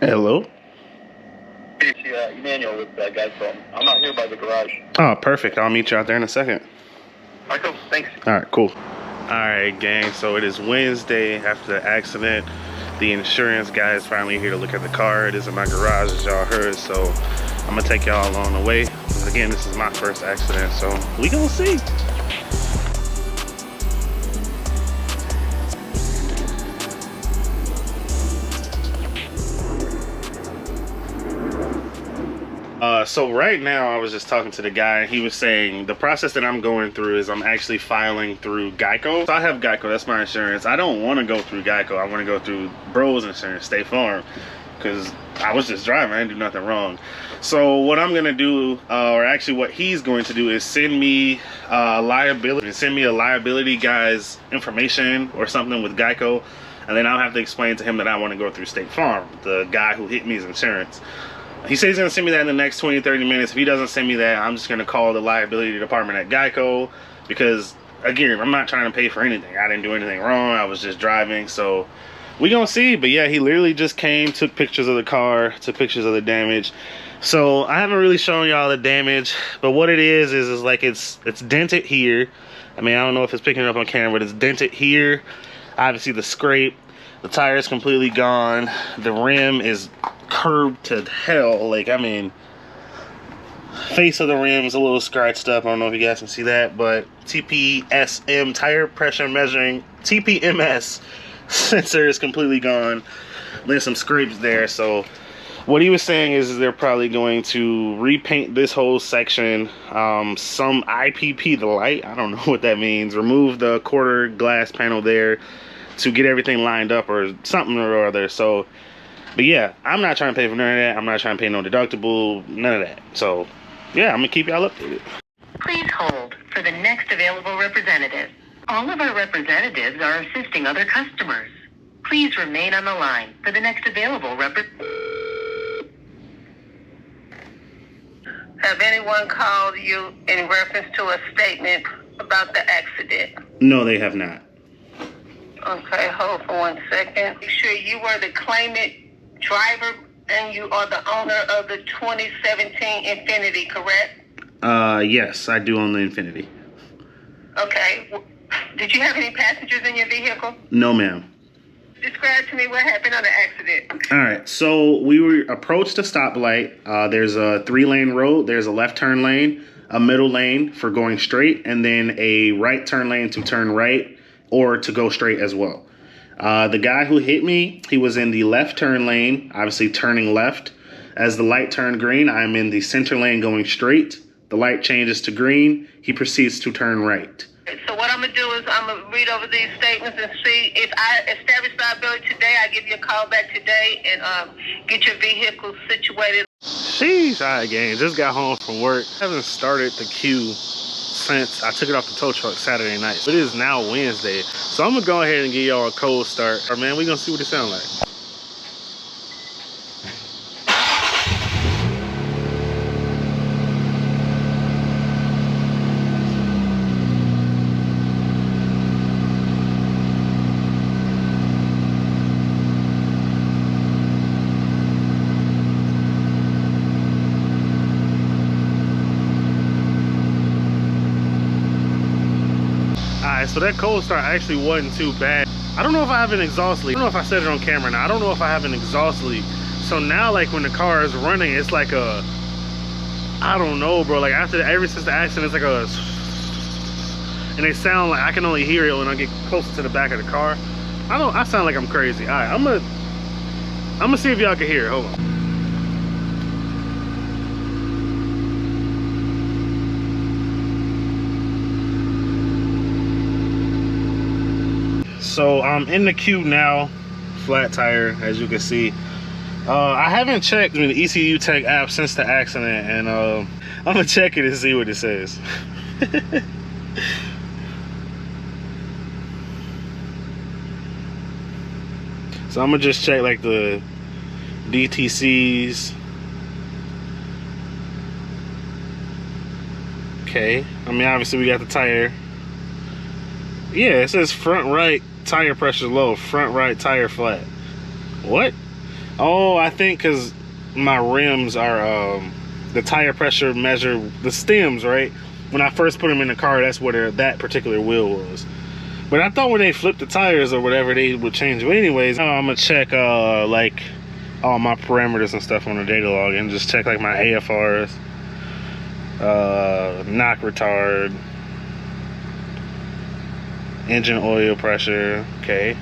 Hello? It's Emmanuel with that guy from. I'm out here by the garage. Oh, perfect. I'll meet you out there in a second. All right, cool. Thanks. All right, cool. All right, gang. So it is Wednesday after the accident. The insurance guy is finally here to look at the car. It is in my garage, as y'all heard. So I'm going to take y'all along the way. Because again, this is my first accident. So we going to see. So right now I was just talking to the guy. He was saying the process that I'm going through is I'm actually filing through Geico. So I have Geico, that's my insurance. I don't want to go through Geico. I want to go through Bro's insurance, State Farm, because I was just driving. I didn't do nothing wrong. So what I'm going to do, or actually what he's going to do, is send me a liability guy's information or something with Geico. And then I'll have to explain to him that I want to go through State Farm, the guy who hit me's insurance. He said he's going to send me that in the next 20-30 minutes. If he doesn't send me that, I'm just going to call the liability department at Geico, because, again, I'm not trying to pay for anything. I didn't do anything wrong. I was just driving. So we going to see. But, yeah, he literally just came, took pictures of the car, took pictures of the damage. So I haven't really shown y'all the damage. But what it is like it's dented here. I mean, I don't know if it's picking it up on camera, but it's dented here. Obviously, the scrape. The tire is completely gone. The rim is curved to hell. Like, I mean, face of the rim is a little scratched up. I don't know if you guys can see that, but TPSM, tire pressure measuring, TPMS sensor is completely gone. There's some scrapes there. So what he was saying is they're probably going to repaint this whole section, some IPP, the light, I don't know what that means, remove the quarter glass panel there to get everything lined up or something or other. So, but yeah, I'm not trying to pay for none of that. I'm not trying to pay no deductible, none of that. So yeah, I'm gonna keep y'all updated. Please hold for the next available representative. All of our representatives are assisting other customers. Please remain on the line for the next available Have anyone called you in reference to a statement about the accident? No, they have not. Okay, hold for 1 second. Make sure you were the claimant driver and you are the owner of the 2017 Infiniti, correct? Yes, I do own the Infiniti. Okay. Did you have any passengers in your vehicle? No, ma'am. Describe to me what happened on the accident. All right, so we were approached a stoplight. There's a 3-lane road. There's a left turn lane, a middle lane for going straight, and then a right turn lane to turn right or to go straight as well. The guy who hit me, he was in the left turn lane, obviously turning left. As the light turned green, I'm in the center lane going straight. The light changes to green. He proceeds to turn right. So what I'm going to do is I'm going to read over these statements and see if I establish liability today. I give you a call back today and get your vehicle situated. Sheesh, all right, gang. Just got home from work. I haven't started the queue since I took it off the tow truck Saturday night. But it is now Wednesday. So I'm going to go ahead and give y'all a cold start. All right, man, we're going to see what it sounds like. So that cold start actually wasn't too bad. I don't know if I have an exhaust leak. I don't know if I said it on camera now. I don't know if I have an exhaust leak. So now, like, when the car is running, it's like a, I don't know, bro. Like, ever since the accident, it's like a, and they sound like, I can only hear it when I get closer to the back of the car. I sound like I'm crazy. All right, I'm gonna see if y'all can hear it. Hold on. So I'm in the queue now, flat tire, as you can see. I haven't checked the ECU Tech app since the accident, and I'm gonna check it and see what it says. So I'm gonna just check like the DTCs. Okay, I mean, obviously we got the tire. Yeah, it says front right tire pressure low, front right tire flat. What? Oh, I think because my rims are the tire pressure measure the stems, right? When I first put them in the car, that's where that particular wheel was. But I thought when they flipped the tires or whatever, they would change. But anyways, I'm gonna check like all my parameters and stuff on the data log and just check like my AFRs, knock retard, engine oil pressure. Okay.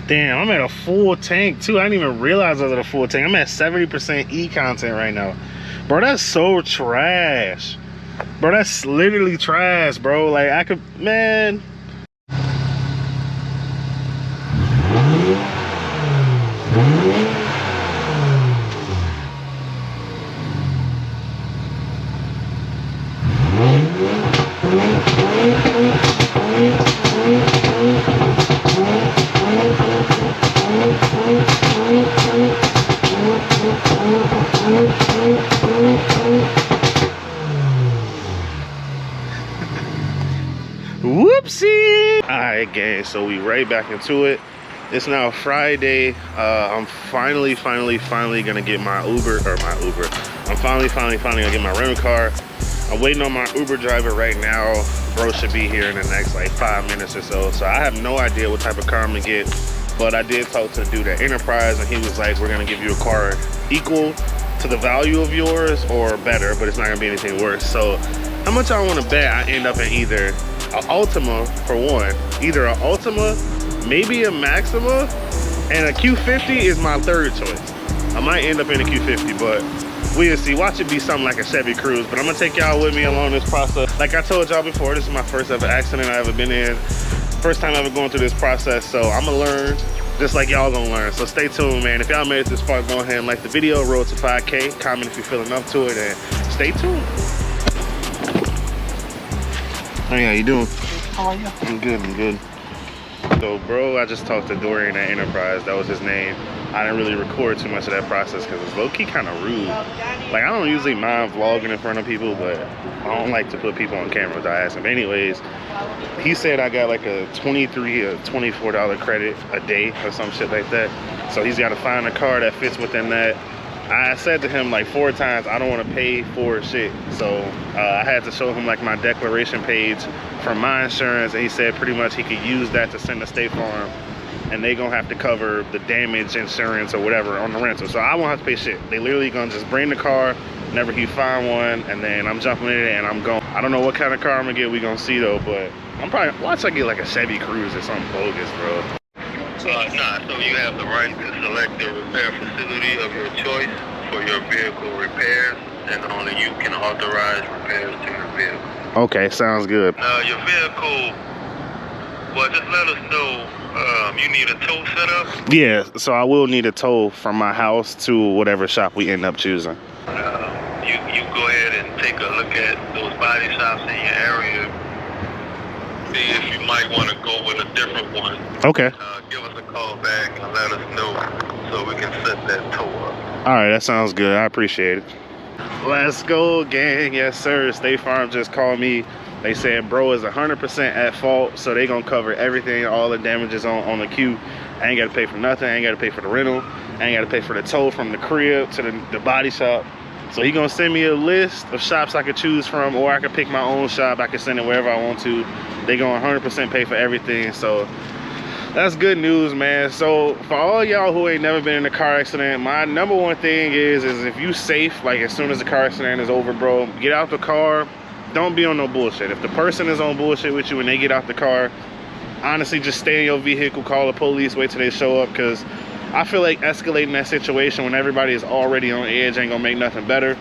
Damn, I'm at a full tank too. I didn't even realize I was at a full tank. I'm at 70% E content right now. Bro, that's so trash. Bro, that's literally trash, bro. Like, I could, man. Whoopsie! Alright, gang, so we right back into it. It's now Friday. I'm finally gonna get my Uber. I'm finally gonna get my rental car. I'm waiting on my Uber driver right now. Bro should be here in the next like 5 minutes or so. So I have no idea what type of car I'm gonna get. But I did talk to the dude at Enterprise, and he was like, we're gonna give you a car equal to the value of yours or better, but it's not gonna be anything worse. So how much I wanna bet I end up in either an Altima for one, either an Altima, maybe a Maxima, and a Q50 is my third choice. I might end up in a Q50, but we'll see. Watch it be something like a Chevy Cruze, but I'm gonna take y'all with me along this process. Like I told y'all before, this is my first ever accident I ever been in. First time ever going through this process, so I'm gonna learn just like y'all gonna learn. So stay tuned, man. If y'all made it this far, go ahead and like the video, roll to 5K, comment if you're feeling up to it, and stay tuned. Hey, how you doing? How are you? I'm good. So, bro, I just talked to Dorian at Enterprise. That was his name. I didn't really record too much of that process because it's low-key kind of rude. Like, I don't usually mind vlogging in front of people, but I don't like to put people on camera without asking. But anyways, he said I got like a $23 or $24 credit a day or some shit like that. So he's got to find a car that fits within that. I said to him like 4 times, I don't want to pay for shit. So I had to show him like my declaration page from my insurance, and he said pretty much he could use that to send to State Farm, and they gonna have to cover the damage insurance or whatever on the rental. So I won't have to pay shit. They literally gonna just bring the car whenever he find one, and then I'm jumping in it and I'm going. I don't know what kind of car I'm gonna get, we gonna see though, but I'm probably, watch I get like a Chevy Cruze or something bogus, bro. Nah, so you have the right to select the repair facility of your choice for your vehicle repairs, and only you can authorize repairs to your vehicle. Okay, sounds good. Your vehicle, well, just let us know, you need a tow set up? Yeah, so I will need a tow from my house to whatever shop we end up choosing. You go ahead and take a look at those body shops in your area. See if you might want to go with a different one. Okay. Give us a call back and let us know so we can set that tow up. All right, that sounds good. I appreciate it. Let's go, gang. Yes, sir. State Farm just called me. They said bro is 100% at fault, so they gonna cover everything, all the damages on the Q. I ain't gotta pay for nothing. I ain't gotta pay for the rental. I ain't gotta pay for the tow from the crib to the body shop. So he gonna send me a list of shops I could choose from, or I could pick my own shop. I could send it wherever I want to. They gonna 100% pay for everything. So that's good news, man. So for all y'all who ain't never been in a car accident, my number one thing is if you safe, like as soon as the car accident is over, bro, get out the car. Don't be on no bullshit. If the person is on bullshit with you when they get out the car, honestly, just stay in your vehicle, call the police, wait till they show up, because I feel like escalating that situation when everybody is already on edge ain't gonna make nothing better.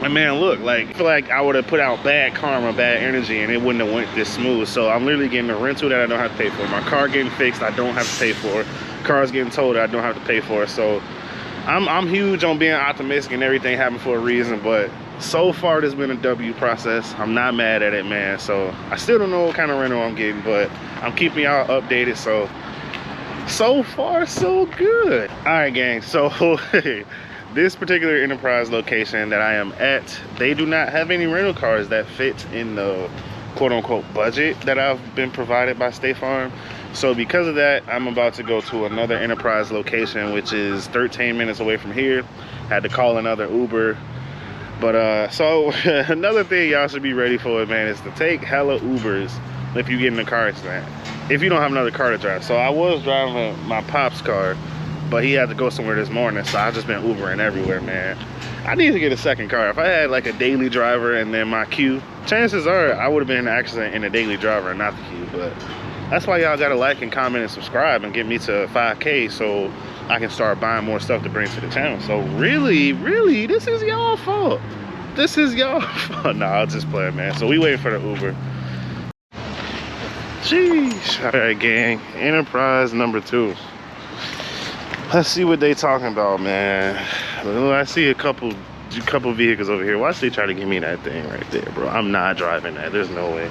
And man, look, like, I feel like I would have put out bad karma, bad energy, and it wouldn't have went this smooth. So I'm literally getting a rental that I don't have to pay for. My car getting fixed, I don't have to pay for. Car's getting towed, I don't have to pay for. So I'm huge on being optimistic and everything happened for a reason, but so far there's been a W process. I'm not mad at it, man. So I still don't know what kind of rental I'm getting, but I'm keeping y'all updated. So far so good. All right, gang, so this particular Enterprise location that I am at, they do not have any rental cars that fit in the quote-unquote budget that I've been provided by State Farm. So because of that, I'm about to go to another Enterprise location, which is 13 minutes away from here. Had to call another Uber. But so another thing y'all should be ready for, man, is to take hella Ubers if you get in the car accident, if you don't have another car to drive. So I was driving my pop's car, but he had to go somewhere this morning, so I've just been Ubering everywhere, man. I need to get a second car. If I had like a daily driver and then my Q, chances are I would have been in an accident in a daily driver and not the Q. But that's why y'all gotta like and comment and subscribe and get me to 5K so I can start buying more stuff to bring to the channel. So really, this is y'all fault. This is y'all fault. Nah, I'll just play, man. So we waiting for the Uber. Sheesh. All right, gang. Enterprise number 2. Let's see what they talking about, man. I see a couple vehicles over here. Watch they try to give me that thing right there, bro. I'm not driving that. There's no way.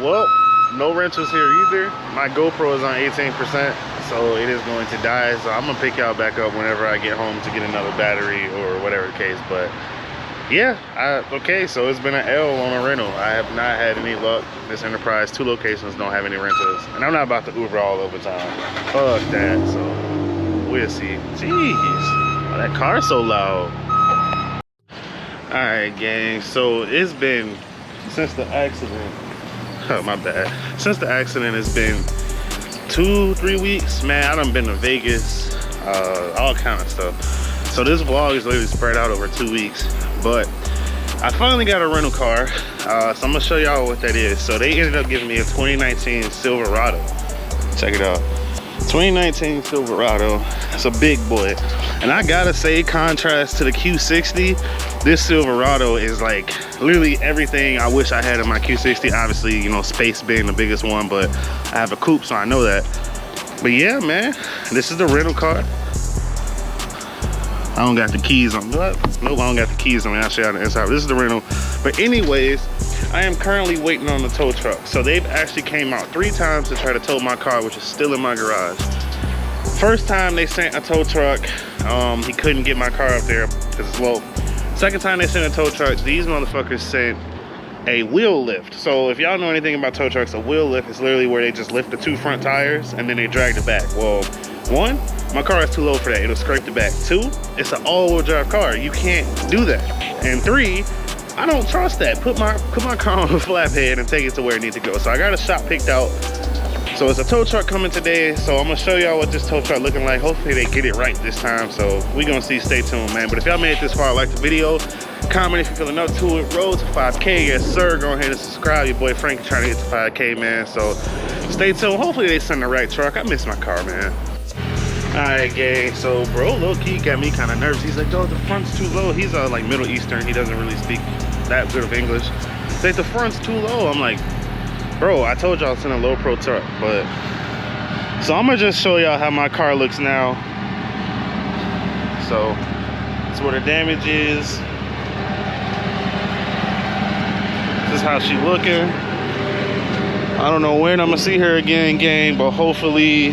Well, no rentals here either. My GoPro is on 18%, so it is going to die. So I'm gonna pick y'all back up whenever I get home to get another battery or whatever the case. But yeah, okay, so it's been an L on a rental. I have not had any luck. This Enterprise, 2 locations don't have any rentals. And I'm not about to Uber all over town. Fuck that, so we'll see. Jeez, oh, that car's so loud. All right, gang, so it's been, since the accident, oh, my bad. Since the accident, it's been 2-3 weeks. Man, I done been to Vegas, all kind of stuff. So this vlog is literally spread out over 2 weeks. But I finally got a rental car. So I'm gonna show y'all what that is. So they ended up giving me a 2019 Silverado. Check it out. 2019 Silverado. It's a big boy. And I gotta say, contrast to the Q60, this Silverado is like literally everything I wish I had in my Q60. Obviously, you know, space being the biggest one, but I have a coupe, so I know that. But yeah, man, this is the rental car. I don't got the keys on. Nope, I don't got the keys on me. I'll show you the inside. This is the rental. But anyways, I am currently waiting on the tow truck. So they've actually came out 3 times to try to tow my car, which is still in my garage. First time they sent a tow truck, he couldn't get my car up there because it's low. Second time they sent a tow truck, these motherfuckers sent a wheel lift. So if y'all know anything about tow trucks, a wheel lift is literally where they just lift the 2 front tires and then they drag it back. Well, 1, my car is too low for that. It'll scrape the back. 2, it's an all-wheel drive car. You can't do that. And 3, I don't trust that. Put my car on a flatbed and take it to where it needs to go. So I got a shop picked out. So it's a tow truck coming today. So I'm gonna show y'all what this tow truck looking like. Hopefully they get it right this time. So we gonna see. Stay tuned, man. But if y'all made it this far, like the video, comment if you're feeling up to it. Road to 5K, yes sir. Go ahead and subscribe. Your boy Frank is trying to get to 5K, man. So stay tuned. Hopefully they send the right truck. I miss my car, man. Alright, gang, so bro low-key got me kind of nervous. He's like, oh, the front's too low. He's like Middle Eastern. He doesn't really speak that good of English. He's like, the front's too low. I'm like, bro, I told y'all it's in a low pro truck. But so I'm gonna just show y'all how my car looks now. So that's where the damage is. This is how she looking. I don't know when I'm gonna see her again, gang, but hopefully,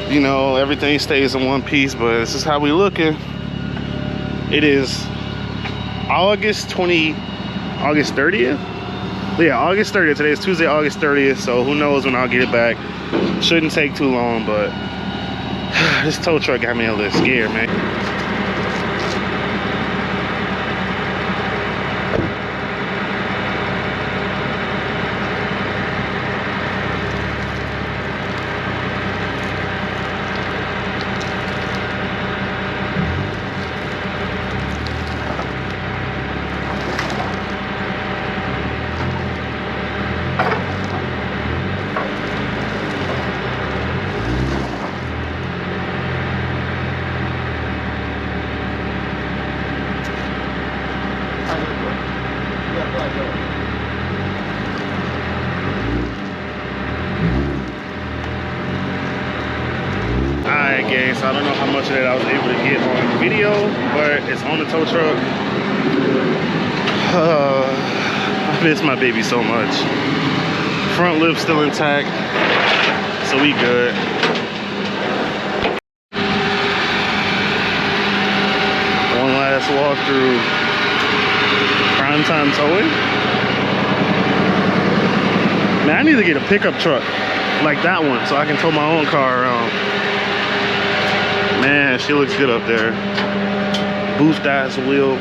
you know, everything stays in one piece. But this is how we looking. It is August 30th. Yeah, August 30th. Today is Tuesday, August 30th. So who knows when I'll get it back. Shouldn't take too long, but this tow truck got me a little scared, man. Alright, gang, so I don't know how much of that I was able to get on video, but it's on the tow truck. I miss my baby so much. Front lip still intact, so we good. One last walk through Primetime Towing. Man, I need to get a pickup truck. like that one, so I can tow my own car around. Man, she looks good up there. Boost ass wheel.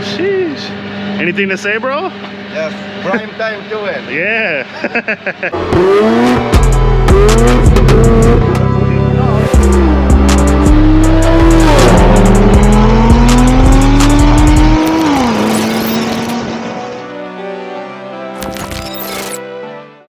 Sheesh. Anything to say, bro? Yes, prime time to it. Yeah.